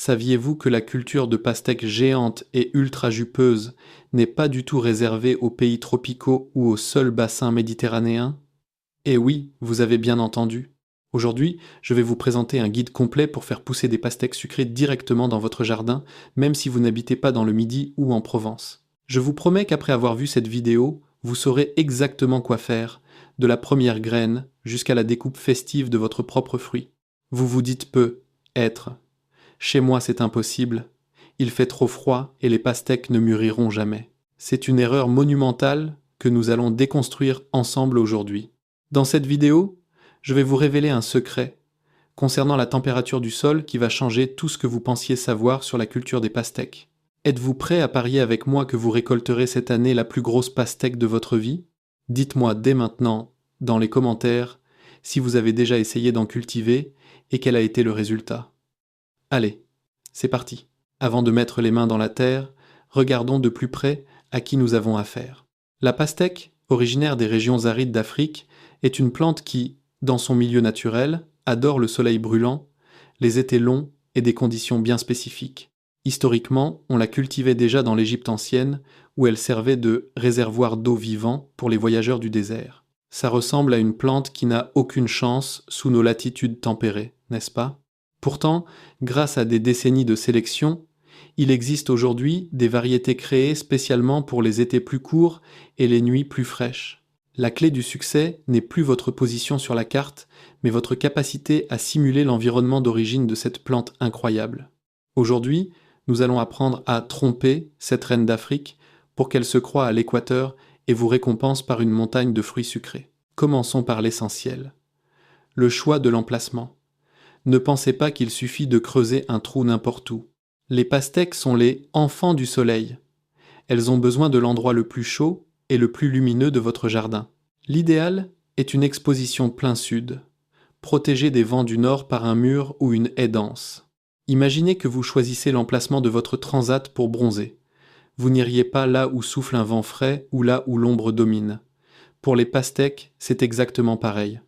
Saviez-vous que la culture de pastèques géantes et ultra jupeuses n'est pas du tout réservée aux pays tropicaux ou au seul bassin méditerranéen? Eh oui, vous avez bien entendu. Aujourd'hui, je vais vous présenter un guide complet pour faire pousser des pastèques sucrées directement dans votre jardin, même si vous n'habitez pas dans le Midi ou en Provence. Je vous promets qu'après avoir vu cette vidéo, vous saurez exactement quoi faire, de la première graine jusqu'à la découpe festive de votre propre fruit. Vous vous dites peu, être. Chez moi, c'est impossible. Il fait trop froid et les pastèques ne mûriront jamais. C'est une erreur monumentale que nous allons déconstruire ensemble aujourd'hui. Dans cette vidéo, je vais vous révéler un secret concernant la température du sol qui va changer tout ce que vous pensiez savoir sur la culture des pastèques. Êtes-vous prêt à parier avec moi que vous récolterez cette année la plus grosse pastèque de votre vie? Dites-moi dès maintenant, dans les commentaires, si vous avez déjà essayé d'en cultiver et quel a été le résultat. Allez, c'est parti. Avant de mettre les mains dans la terre, regardons de plus près à qui nous avons affaire. La pastèque, originaire des régions arides d'Afrique, est une plante qui, dans son milieu naturel, adore le soleil brûlant, les étés longs et des conditions bien spécifiques. Historiquement, on la cultivait déjà dans l'Égypte ancienne, où elle servait de réservoir d'eau vivant pour les voyageurs du désert. Ça ressemble à une plante qui n'a aucune chance sous nos latitudes tempérées, n'est-ce pas? Pourtant, grâce à des décennies de sélection, il existe aujourd'hui des variétés créées spécialement pour les étés plus courts et les nuits plus fraîches. La clé du succès n'est plus votre position sur la carte, mais votre capacité à simuler l'environnement d'origine de cette plante incroyable. Aujourd'hui, nous allons apprendre à tromper cette reine d'Afrique pour qu'elle se croie à l'équateur et vous récompense par une montagne de fruits sucrés. Commençons par l'essentiel. Le choix de l'emplacement. Ne pensez pas qu'il suffit de creuser un trou n'importe où. Les pastèques sont les enfants du soleil. Elles ont besoin de l'endroit le plus chaud et le plus lumineux de votre jardin. L'idéal est une exposition plein sud, protégée des vents du nord par un mur ou une haie dense. Imaginez que vous choisissez l'emplacement de votre transat pour bronzer. Vous n'iriez pas là où souffle un vent frais ou là où l'ombre domine. Pour les pastèques, c'est exactement pareil.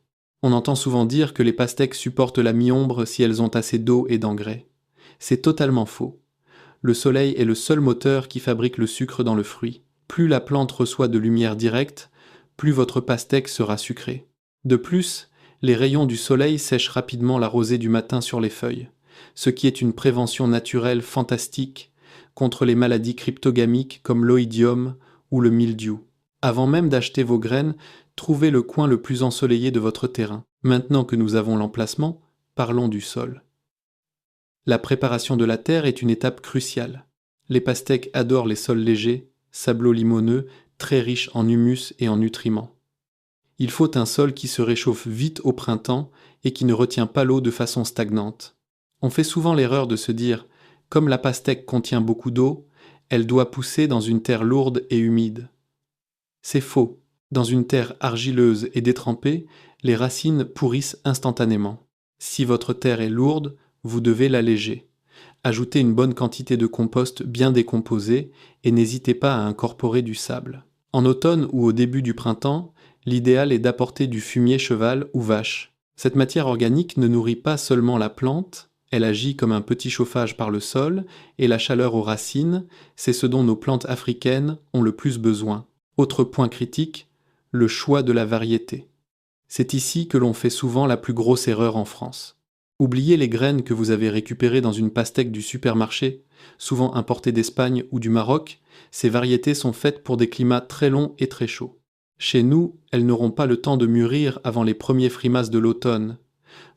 On entend souvent dire que les pastèques supportent la mi-ombre si elles ont assez d'eau et d'engrais. C'est totalement faux. Le soleil est le seul moteur qui fabrique le sucre dans le fruit. Plus la plante reçoit de lumière directe, plus votre pastèque sera sucrée. De plus, les rayons du soleil sèchent rapidement la rosée du matin sur les feuilles, ce qui est une prévention naturelle fantastique contre les maladies cryptogamiques comme l'oïdium ou le mildiou. Avant même d'acheter vos graines, trouvez le coin le plus ensoleillé de votre terrain. Maintenant que nous avons l'emplacement, parlons du sol. La préparation de la terre est une étape cruciale. Les pastèques adorent les sols légers, sablo-limoneux, très riches en humus et en nutriments. Il faut un sol qui se réchauffe vite au printemps et qui ne retient pas l'eau de façon stagnante. On fait souvent l'erreur de se dire, comme la pastèque contient beaucoup d'eau, elle doit pousser dans une terre lourde et humide. C'est faux. Dans une terre argileuse et détrempée, les racines pourrissent instantanément. Si votre terre est lourde, vous devez l'alléger. Ajoutez une bonne quantité de compost bien décomposé et n'hésitez pas à incorporer du sable. En automne ou au début du printemps, l'idéal est d'apporter du fumier cheval ou vache. Cette matière organique ne nourrit pas seulement la plante, elle agit comme un petit chauffage par le sol et la chaleur aux racines, c'est ce dont nos plantes africaines ont le plus besoin. Autre point critique, le choix de la variété. C'est ici que l'on fait souvent la plus grosse erreur en France. Oubliez les graines que vous avez récupérées dans une pastèque du supermarché, souvent importées d'Espagne ou du Maroc, ces variétés sont faites pour des climats très longs et très chauds. Chez nous, elles n'auront pas le temps de mûrir avant les premiers frimas de l'automne.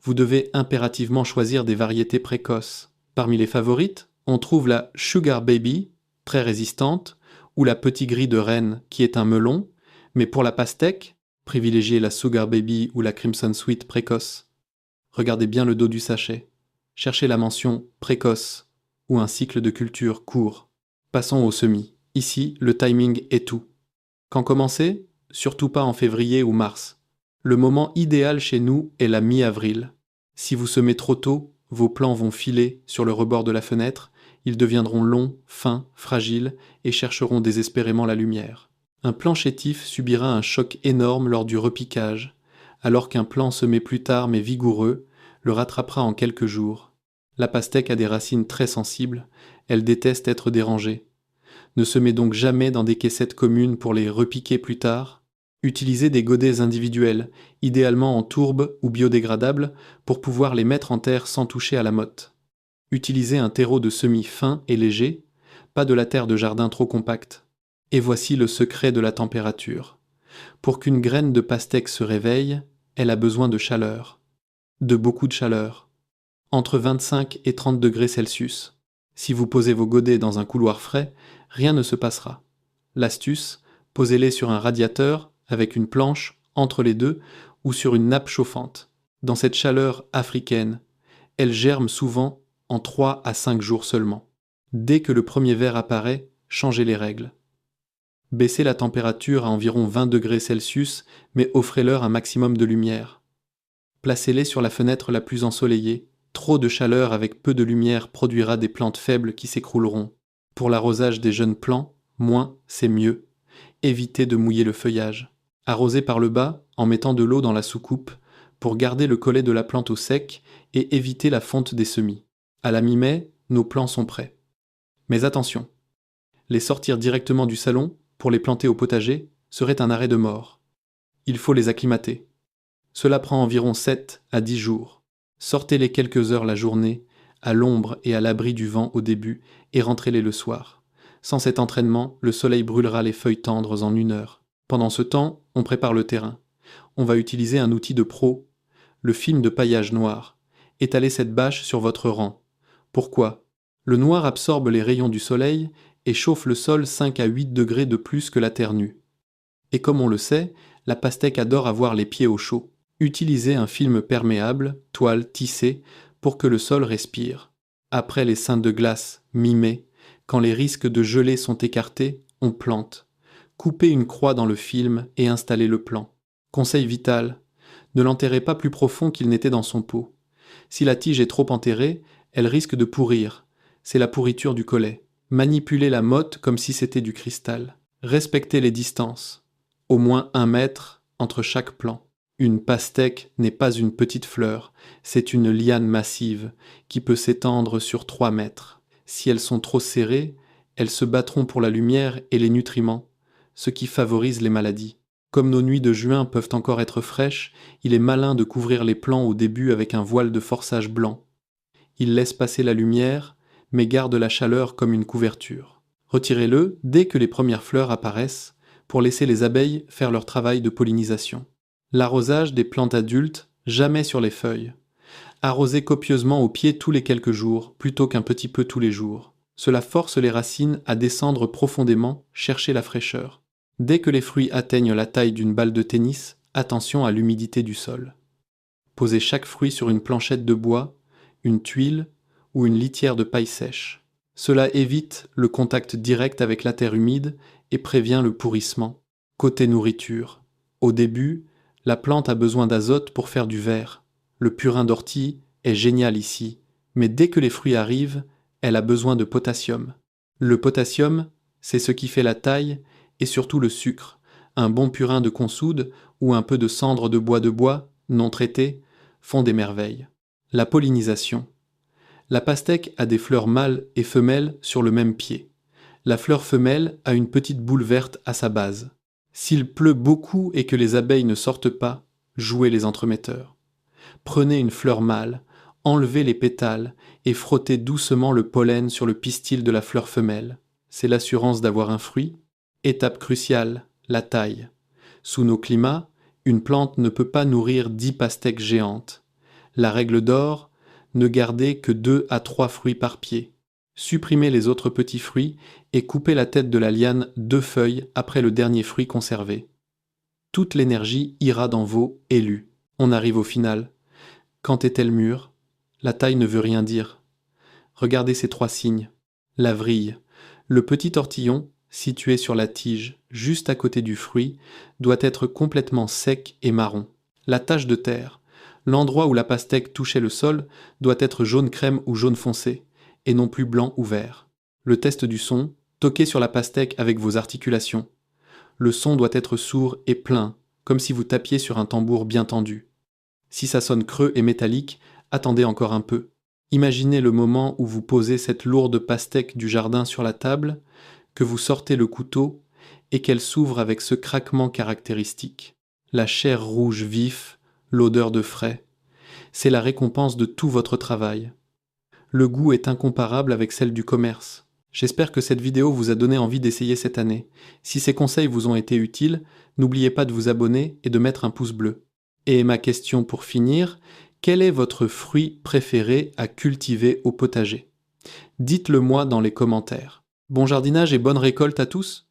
Vous devez impérativement choisir des variétés précoces. Parmi les favorites, on trouve la Sugar Baby, très résistante, ou la Petit Gris de Rennes, qui est un melon, mais pour la pastèque, privilégiez la Sugar Baby ou la Crimson Sweet précoce. Regardez bien le dos du sachet. Cherchez la mention précoce ou un cycle de culture court. Passons au semis. Ici, le timing est tout. Quand commencer? Surtout pas en février ou mars. Le moment idéal chez nous est la mi-avril. Si vous semez trop tôt, vos plants vont filer sur le rebord de la fenêtre, ils deviendront longs, fins, fragiles et chercheront désespérément la lumière. Un plant chétif subira un choc énorme lors du repiquage, alors qu'un plant semé plus tard mais vigoureux le rattrapera en quelques jours. La pastèque a des racines très sensibles, elle déteste être dérangée. Ne semez donc jamais dans des caissettes communes pour les repiquer plus tard. Utilisez des godets individuels, idéalement en tourbe ou biodégradables, pour pouvoir les mettre en terre sans toucher à la motte. Utilisez un terreau de semis fin et léger, pas de la terre de jardin trop compacte. Et voici le secret de la température. Pour qu'une graine de pastèque se réveille, elle a besoin de chaleur. De beaucoup de chaleur. Entre 25 et 30 degrés Celsius. Si vous posez vos godets dans un couloir frais, rien ne se passera. L'astuce, posez-les sur un radiateur avec une planche entre les deux ou sur une nappe chauffante. Dans cette chaleur africaine, elles germent souvent en 3 à 5 jours seulement. Dès que le premier ver apparaît, changez les règles. Baissez la température à environ 20 degrés Celsius, mais offrez-leur un maximum de lumière. Placez-les sur la fenêtre la plus ensoleillée. Trop de chaleur avec peu de lumière produira des plantes faibles qui s'écrouleront. Pour l'arrosage des jeunes plants, moins, c'est mieux. Évitez de mouiller le feuillage. Arrosez par le bas en mettant de l'eau dans la soucoupe pour garder le collet de la plante au sec et éviter la fonte des semis. À la mi-mai, nos plants sont prêts. Mais attention, les sortir directement du salon pour les planter au potager serait un arrêt de mort. Il faut les acclimater. Cela prend environ 7 à 10 jours. Sortez-les quelques heures la journée, à l'ombre et à l'abri du vent au début, et rentrez-les le soir. Sans cet entraînement, le soleil brûlera les feuilles tendres en 1 heure. Pendant ce temps, on prépare le terrain. On va utiliser un outil de pro, le film de paillage noir. Étalez cette bâche sur votre rang. Pourquoi ? Le noir absorbe les rayons du soleil et chauffe le sol 5 à 8 degrés de plus que la terre nue. Et comme on le sait, la pastèque adore avoir les pieds au chaud. Utilisez un film perméable, toile tissée, pour que le sol respire. Après les cintes de glace, mi-mai, quand les risques de gelée sont écartés, on plante. Coupez une croix dans le film et installez le plan. Conseil vital, ne l'enterrez pas plus profond qu'il n'était dans son pot. Si la tige est trop enterrée, elle risque de pourrir. C'est la pourriture du collet. Manipulez la motte comme si c'était du cristal. Respectez les distances. Au moins 1 mètre entre chaque plant. Une pastèque n'est pas une petite fleur, c'est une liane massive qui peut s'étendre sur 3 mètres. Si elles sont trop serrées, elles se battront pour la lumière et les nutriments, ce qui favorise les maladies. Comme nos nuits de juin peuvent encore être fraîches, il est malin de couvrir les plants au début avec un voile de forçage blanc. Il laisse passer la lumière, mais garde la chaleur comme une couverture. Retirez-le dès que les premières fleurs apparaissent, pour laisser les abeilles faire leur travail de pollinisation. L'arrosage des plantes adultes, jamais sur les feuilles. Arrosez copieusement au pied tous les quelques jours, plutôt qu'un petit peu tous les jours. Cela force les racines à descendre profondément, chercher la fraîcheur. Dès que les fruits atteignent la taille d'une balle de tennis, attention à l'humidité du sol. Posez chaque fruit sur une planchette de bois, une tuile ou une litière de paille sèche. Cela évite le contact direct avec la terre humide et prévient le pourrissement. Côté nourriture, au début, la plante a besoin d'azote pour faire du verre. Le purin d'ortie est génial ici, mais dès que les fruits arrivent, elle a besoin de potassium. Le potassium, c'est ce qui fait la taille et surtout le sucre. Un bon purin de consoude ou un peu de cendre de bois non traité font des merveilles. La pollinisation. La pastèque a des fleurs mâles et femelles sur le même pied. La fleur femelle a une petite boule verte à sa base. S'il pleut beaucoup et que les abeilles ne sortent pas, jouez les entremetteurs. Prenez une fleur mâle, enlevez les pétales et frottez doucement le pollen sur le pistil de la fleur femelle. C'est l'assurance d'avoir un fruit. Étape cruciale, la taille. Sous nos climats, une plante ne peut pas nourrir 10 pastèques géantes. La règle d'or, ne gardez que 2 à 3 fruits par pied. Supprimez les autres petits fruits et coupez la tête de la liane 2 feuilles après le dernier fruit conservé. Toute l'énergie ira dans vos élus. On arrive au final. Quand est-elle mûre ? La taille ne veut rien dire. Regardez ces 3 signes. La vrille. Le petit tortillon, situé sur la tige, juste à côté du fruit, doit être complètement sec et marron. La tache de terre. L'endroit où la pastèque touchait le sol doit être jaune crème ou jaune foncé, et non plus blanc ou vert. Le test du son, toquez sur la pastèque avec vos articulations. Le son doit être sourd et plein, comme si vous tapiez sur un tambour bien tendu. Si ça sonne creux et métallique, attendez encore un peu. Imaginez le moment où vous posez cette lourde pastèque du jardin sur la table, que vous sortez le couteau et qu'elle s'ouvre avec ce craquement caractéristique. La chair rouge vif, l'odeur de frais. C'est la récompense de tout votre travail. Le goût est incomparable avec celle du commerce. J'espère que cette vidéo vous a donné envie d'essayer cette année. Si ces conseils vous ont été utiles, n'oubliez pas de vous abonner et de mettre un pouce bleu. Et ma question pour finir, quel est votre fruit préféré à cultiver au potager? Dites-le moi dans les commentaires. Bon jardinage et bonne récolte à tous!